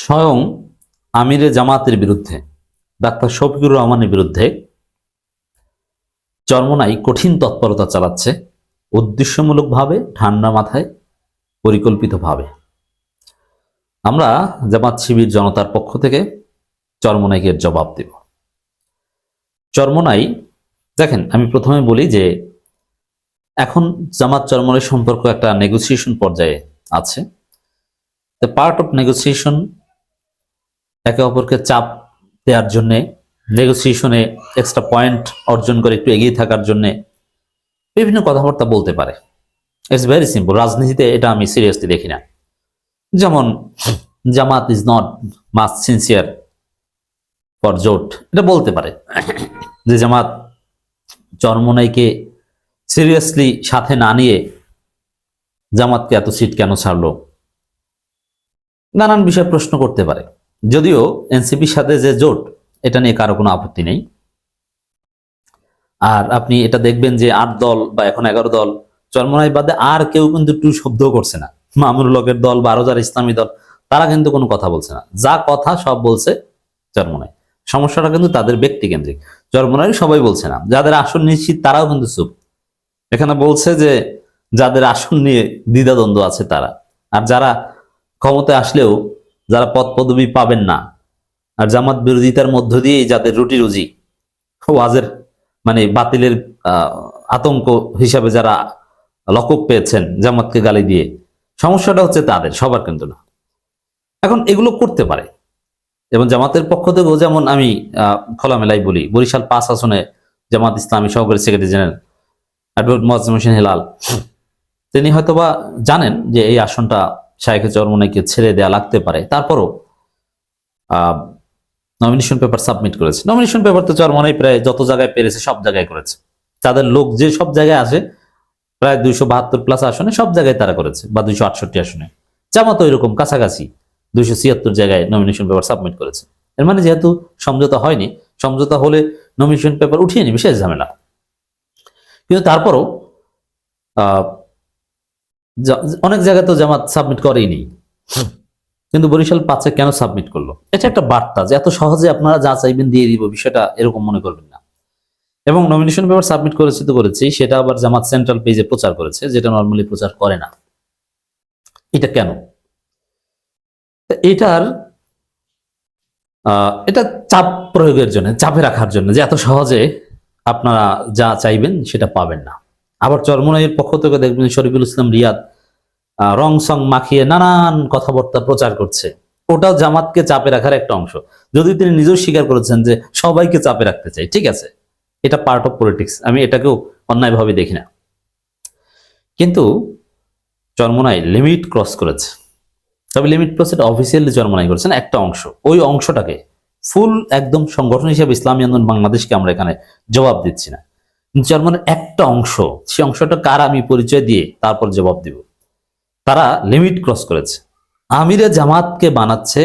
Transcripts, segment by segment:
স্বয়ং আমিরে জামাতের বিরুদ্ধে ডাক্তার শফিকুর রহমানের বিরুদ্ধে চরমোনাই কঠিন তৎপরতা চালাচ্ছে, উদ্দেশ্যমূলকভাবে, ঠান্ডা মাথায়, পরিকল্পিতভাবে। আমরা জামাত শিবির জনতার পক্ষ থেকে চরমোনাইকে জবাব দেব। চরমোনাই, দেখেন, আমি প্রথমে বলি যে এখন জামাত চরমোনাই সম্পর্ক একটা নেগোসিয়েশন পর্যায়ে আছে। দ্য পার্ট অফ নেগোসিয়েশন, একে অপরকে চাপ দেওয়ার জন্য, নেগোসিয়েশনে এক্সট্রা পয়েন্ট অর্জন করে একটু এগিয়ে থাকার জন্য বিভিন্ন কথাবার্তা বলতে পারে। It's very simple. রাজনীতিতে এটা আমি সিরিয়াসলি দেখি না। যেমন Jamaat is not much sincere for জোট, এটা বলতে পারে যে জামাত চরমোনাইকে সিরিয়াসলি সাথে না নিয়ে জামাতকে এত সিট কেন ছাড়লো, নানান বিষয়ে প্রশ্ন করতে পারে। যদিও এনসিপির সাথে যে জোট, এটা নিয়ে কারো কোনো আপত্তি নেই। আর আপনি এটা দেখবেন যে 8 দল বা এখন 11 দল, চরমোনাই বাদে আর কেউ কিন্তু একটু শব্দ করছে না। মামুনুল হকের দল, 12 যারা ইসলামী দল, তারা কিন্তু কোনো কথা বলছে না। যা কথা সব বলছে চরমোনাই। সমস্যাটা কিন্তু তাদের ব্যক্তি কেন্দ্রিক। চরমোনাই সবাই বলছে না, যাদের আসন নিশ্চিত তারাও কিন্তু চুপ। এখানে বলছে যে যাদের আসন নিয়ে দ্বিধাদ্বন্দ্ব আছে তারা, আর যারা ক্ষমতায় আসলেও যারা পদ পদবি পাবেন না, আর জামাত বিরোধিতার মধ্য দিয়েই যাদের রুটি রুজি, ওয়াজের মানে বাতিলের আতঙ্ক হিসাবে যারা লকব পেয়েছেন জামাতকে গালি দিয়ে, সমস্যাটা হচ্ছে তাদের, সবার কিন্তু না। এখন এগুলো করতে পারে, এবং জামাতের পক্ষ থেকেও, যেমন আমি খোলামেলাই বলি, বরিশাল 5 আসনে জামাত ইসলামী সহকারী secretary general advocate Moazzem Hossain Helal, তিনি হয়তোবা জানেন যে এই আসনটা শাইখে চরমোনাইকে ছেড়ে দেয়া লাগতে পারে। তারপরও নমিনেশন পেপার সাবমিট করেছে। নমিনেশন পেপার তো চরমোনাই প্রায় যত জায়গায় পেরেছে সব জায়গায় করেছে। তাদের লোক যে সব জায়গায় আসে, প্রায় 272+ আসনে সব জায়গায় তারা করেছে, বা 268 আসনে। জামাত এরকম কাছাকাছি 276 জায়গায় নমিনেশন পেপার সাবমিট করেছে। এর মানে যেহেতু সমঝোতা হয়নি, সমঝোতা হলে নমিনেশন পেপার উঠিয়ে নিবে, শেষ ঝামেলা। কিন্তু তারপরও অনেক জায়গায় তো জামাত সাবমিট করেই নেই, কিন্তু বরিশাল 5-এ কেন সাবমিট করলো? এটা একটা বার্তা যে এত সহজে আপনারা যা চাইবেন দিয়ে দিব, বিষয়টা এরকম মনে করবেন না। এবং নমিনেশন পেপার সাবমিট করেছি তো করেছি, সেটা আবার জামাত সেন্ট্রাল পেজে প্রচার করেছে, যেটা নর্মালি প্রচার করে না। এটা কেন? এটার এটা চাপ প্রয়োগের জন্য, চাপে রাখার জন্য, যে এত সহজে আপনারা যা চাইবেন সেটা পাবেন না। আবার চরমোনাইয়ের পক্ষ থেকে দেখবেন শরীফুল ইসলাম রিয়াদ রং সং মাখিয়ে নানান কথাবার্তা প্রচার করছে। ওটাও জামাতকে চাপে রাখার একটা অংশ। যদি তিনি নিজেও স্বীকার করেছেন যে সবাইকে চাপে রাখতে চাই, ঠিক আছে, এটা পার্ট অফ পলিটিক্স, আমি এটাকেও অন্যায়ভাবে দেখি না। কিন্তু চরমোনাই লিমিট ক্রস করেছে। তবে লিমিট ক্রস এটা অফিসিয়ালি চরমোনাই করেছেন একটা অংশ। ওই অংশটাকে ফুল একদম সংগঠন হিসেবে ইসলামী আন্দোলন বাংলাদেশকে আমরা এখানে জবাব দিচ্ছি না। চরমোনাইয়ের একটা অংশ, সেই অংশটা কার আমি পরিচয় দিয়ে তারপর জবাব দিব। তারা লিমিট ক্রস করেছে। আমিরে জামাতকে বানাচ্ছে,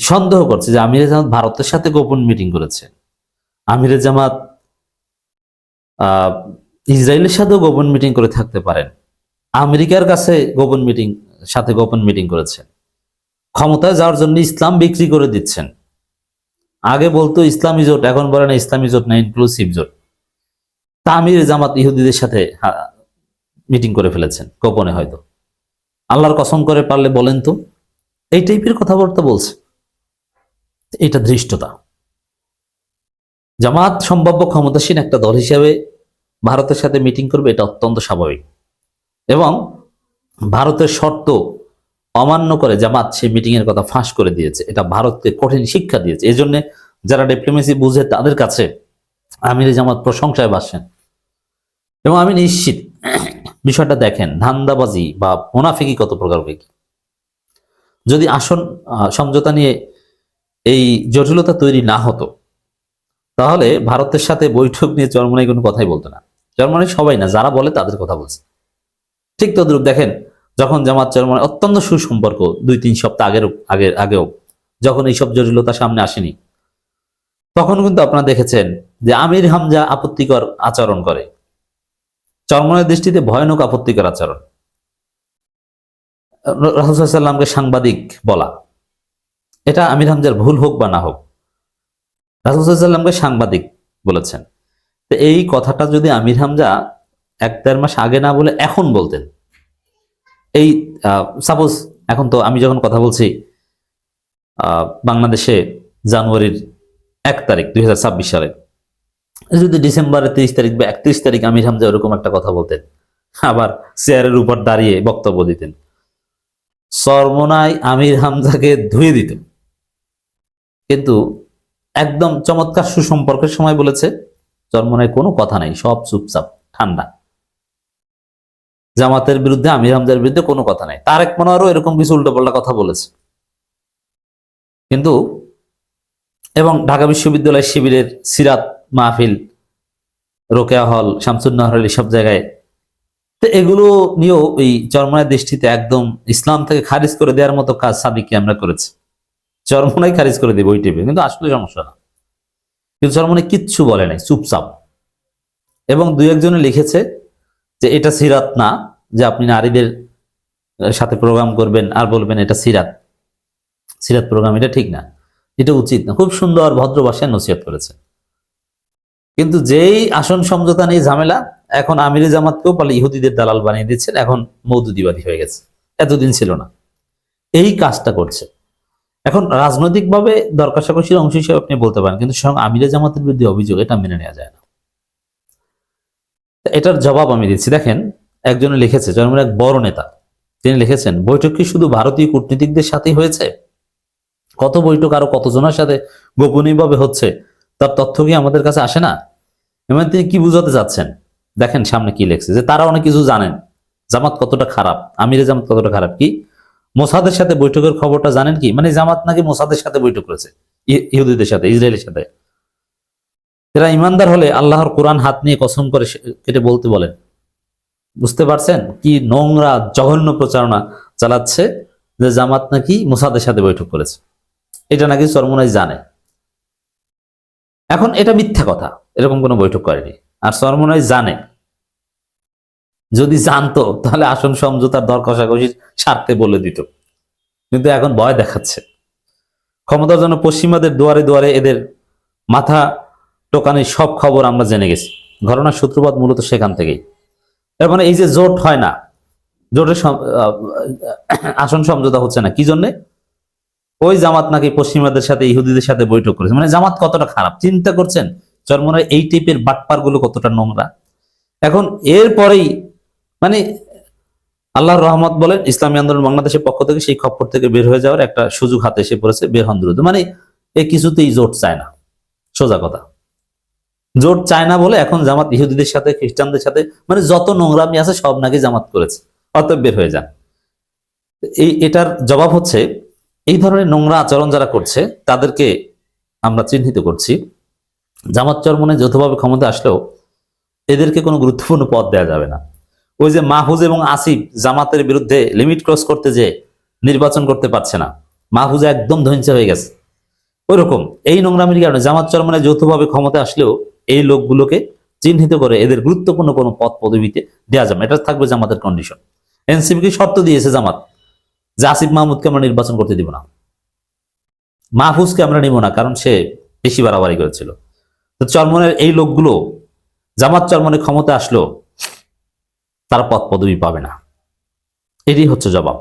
সন্দেহ করছে যে আমিরে জামাত ভারতের সাথে গোপন মিটিং করেছে, আমিরে জামাত ইসরায়েলের সাথেও গোপন মিটিং করে থাকতে পারেন, আমেরিকার কাছে গোপন মিটিং করেছেন, ক্ষমতায় যাওয়ার জন্য ইসলাম বিক্রি করে দিচ্ছেন। আগে বলতো ইসলামী জোট, এখন বলে না ইসলামী জোট না, ইনক্লুসিভ জোট। তা আমিরে জামাত ইহুদিদের সাথে মিটিং করে ফেলেছেন গোপনে, হয়তো। আল্লাহর কসম করে পারলে বলেন তো, এই টাইপের কথাবার্তা বলছে। এটা ধৃষ্টতা। জামাত সম্ভাব্য ক্ষমতাসীন একটা দল হিসেবে ভারতের সাথে মিটিং করবে, এটা অত্যন্ত স্বাভাবিক। এবং ভারতের শর্ত অমান্য করে জামাত সেই মিটিং এর কথা ফাঁস করে দিয়েছে। এটা ভারতকে কঠিন শিক্ষা দিয়েছে। এই জন্য যারা ডিপ্লোমেসি বুঝে তাদের কাছে আমির জামাত প্রশংসায় ভাসেন। এবং আমি নিশ্চিত, বিষয়টা দেখেন, ধান্দাবাজি বা মুনাফিকি কত প্রকার। যদি আসন সমঝোতা নিয়ে এই জটিলতা তৈরি না হতো, তাহলে ভারতের সাথে বৈঠক নিয়ে চরমোনাই কোনো কথাই বলতো না। চরমোনাই সবাই না, যারা বলে তাদের কথা বলছে। ঠিক তদ্রুপ দেখেন, যখন জামাত চরমোনাই অত্যন্ত সুসম্পর্ক 2-3 সপ্তাহ আগেও যখন এইসব জটিলতা সামনে আসেনি, তখন কিন্তু আপনারা দেখেছেন যে আমির হামজা আপত্তিকর আচরণ করে, চরমোনাইয়ের দৃষ্টিতে ভয়ানক আপত্তিকর আচরণ। রাসূল সাল্লাল্লাহু আলাইহি ওয়াসাল্লামকে সাংবাদিক বলা, এটা আমির হামজার ভুল হোক বা না হোক, রাসূল সাল্লাল্লাহু আলাইহি ওয়াসাল্লামকে সাংবাদিক বলেছেন। তো এই কথাটা যদি আমির হামজা 1-1.5 মাস আগে না বলে এখন বলতেন, এই সাপোজ এখন তো আমি যখন কথা বলছি বাংলাদেশে জানুয়ারির 1 তারিখ 2026 সালে, যদি ডিসেম্বরের 30 তারিখ বা 31 তারিখ আমির হামজা এরকম একটা কথা বলতেন, আবার চেয়ারের উপর দাঁড়িয়ে বক্তব্য দিতেন, চরমোনাই আমির হামজাকে ধুয়ে দিত। কিন্তু একদম চমৎকার সুসম্পর্কের সময় বলেছে চরমোনায় কোনো কথা নাই, সব চুপচাপ ঠান্ডা, জামাতের বিরুদ্ধে আমির হামজার বিরুদ্ধে কোনো কথা নাই। তারেক মনোয়ারও এরকম কিছু উল্টোপাল্টা কথা বলেছে, কিন্তু এবং ঢাকা বিশ্ববিদ্যালয় শিবিরের সিরাত মাহফিল, রোকেয়া হল, শামসুন্নাহর সব জায়গায়, তো এগুলো নিয়েও এই চরমোনাই দৃষ্টিতে একদম ইসলাম থেকে খারিজ করে দেওয়ার মতো কাজ সাদিককে আমরা করেছি। চরমোনাই খারিজ করে দেব ওই টিপে, কিন্তু আসলে সমস্যা না। কিন্তু চরমোনাই কিচ্ছু বলে নাই, চুপচাপ। এবং 2-1 জনে লিখেছে যে এটা সিরাত না, যে আপনি নারীদের সাথে প্রোগ্রাম করবেন আর বলবেন এটা সিরাত, সিরাত প্রোগ্রাম, এটা ঠিক না, এটা উচিত না। খুব সুন্দর ভদ্র ভাষায় নসিহত করেছে। কিন্তু যেই আসন সমঝোতা নিয়ে ঝামেলা, এখন আমিরে জামাতকেও পালে ইহুদিদের দালাল বানিয়ে দিচ্ছেন, এখন মওদুদিবাদী হয়ে গেছে, এতদিন ছিল না। এই কাজটা করছে। এখন রাজনৈতিকভাবে দর কষাকষির অংশ হিসেবে আপনি বলতে পারেন, কিন্তু স্বয়ং আমিরে জামাতের বিরুদ্ধে অভিযোগ, এটা মেনে নেওয়া যায় না। এটার জবাব আমি দিচ্ছি। দেখেন, একজনে লিখেছে, জন্মের এক বড় নেতা, তিনি লিখেছেন, বৈঠক কি শুধু ভারতীয় কূটনীতিকদের সাথেই হয়েছে? কত বৈঠক আরো কতজনের সাথে গোপনীয়ভাবে হচ্ছে, তার তথ্য কি আমাদের কাছে আসে না? এবং তিনি কি বুঝাতে চাচ্ছেন দেখেন সামনে কি লেখছে, যে তারা অনেক কিছু জানেন, জামাত কতটা খারাপ, আমিরে জামাত কতটা খারাপ। কি মোসাদের সাথে বৈঠকের খবরটা জানেন কি? মানে জামাত নাকি মোসাদের সাথে বৈঠক করেছে, ইহুদিদের সাথে, ইসরায়েলের সাথে। এরা ইমানদার হলে আল্লাহর কোরআন হাত নিয়ে কসম করে কেটে বলতে বলেন। বুঝতে পারছেন কি নোংরা জঘন্য প্রচারণা চালাচ্ছে, যে জামাত নাকি মোসাদের সাথে বৈঠক করেছে, এটা নাকি চরমোনাই জানে। এখন এটা মিথ্যা কথা, এরকম কোনো বৈঠক করেনি। আর চরমোনাই জানে, যদি জানতো তাহলে আসন সমঝোতার দর কষাকষির স্বার্থে বলে দিত, কিন্তু এখন ভয় দেখাচ্ছে। ক্ষমতার জন্য পশ্চিমাদের দুয়ারে দুয়ারে এদের মাথা টোকানির সব খবর আমরা জেনে গেছি। ঘটনার সূত্রপাত মূলত সেখান থেকেই। এর মানে এই যে জোট হয় না, জোটের আসন সমঝোতা হচ্ছে না, কি জন্যে? ওই জামাত নাকি পশ্চিমাদের সাথে, ইহুদিদের সাথে বৈঠক করেছে। মানে জামাত কতটা খারাপ চিন্তা করছেন? চরমোনাই এই টাইপের বাটপার গুলো কতটা নোংরা। এখন এরপরেই মানে আল্লাহর রহমত বলেন, ইসলামী আন্দোলন বাংলাদেশের পক্ষ থেকে সেই খপ্পর থেকে বের হয়ে যাওয়ার একটা সুযোগ হাতে এসে পড়েছে, বের হন দ্রুত। মানে এ কিছুতেই জোট চায় না, সোজা কথা। জোট চায় না বলে এখন জামাত ইহুদিদের সাথে, খ্রিস্টানদের সাথে, মানে যত নোংরামি আছে সব নাকি জামাত করেছে, অতএব বের হয়ে যান। এটার জবাব হচ্ছে, এই ধরনের নোংরা আচরণ যারা করছে তাদেরকে আমরা চিহ্নিত করছি। জামাত চরমোনাই যৌথভাবে ক্ষমতা আসলেও এদেরকে কোনো গুরুত্বপূর্ণ পদ দেওয়া যাবে না। ওই যে মাহফুজ এবং আসিফ জামাতের বিরুদ্ধে লিমিট ক্রস করতে যে নির্বাচন করতে পারছে না, মাহফুজ একদম ধ্বংস হয়ে গেছে, ওইরকম এই নোংরামির কারণে জামাত চরমোনাই যৌথভাবে ক্ষমতা আসলেও এই লোকগুলোকে চিহ্নিত করে এদের গুরুত্বপূর্ণ কোনো পদ পদবিতে দেওয়া যাবে, এটা থাকবে জামাতের কন্ডিশন। এনসিপিকে শর্ত দিয়েছে জামাত যে আসিফ মাহমুদকে আমরা নির্বাচন করতে দিব না, মাহফুজকে আমরা নিব না, কারণ সে বেশি বাড়াবাড়ি করেছিল। তো চরমোনাইয়ের এই লোকগুলো জামাত চরমোনাই ক্ষমতা আসলো তারা পদ পদবি পাবে না, এটাই হচ্ছে জবাব।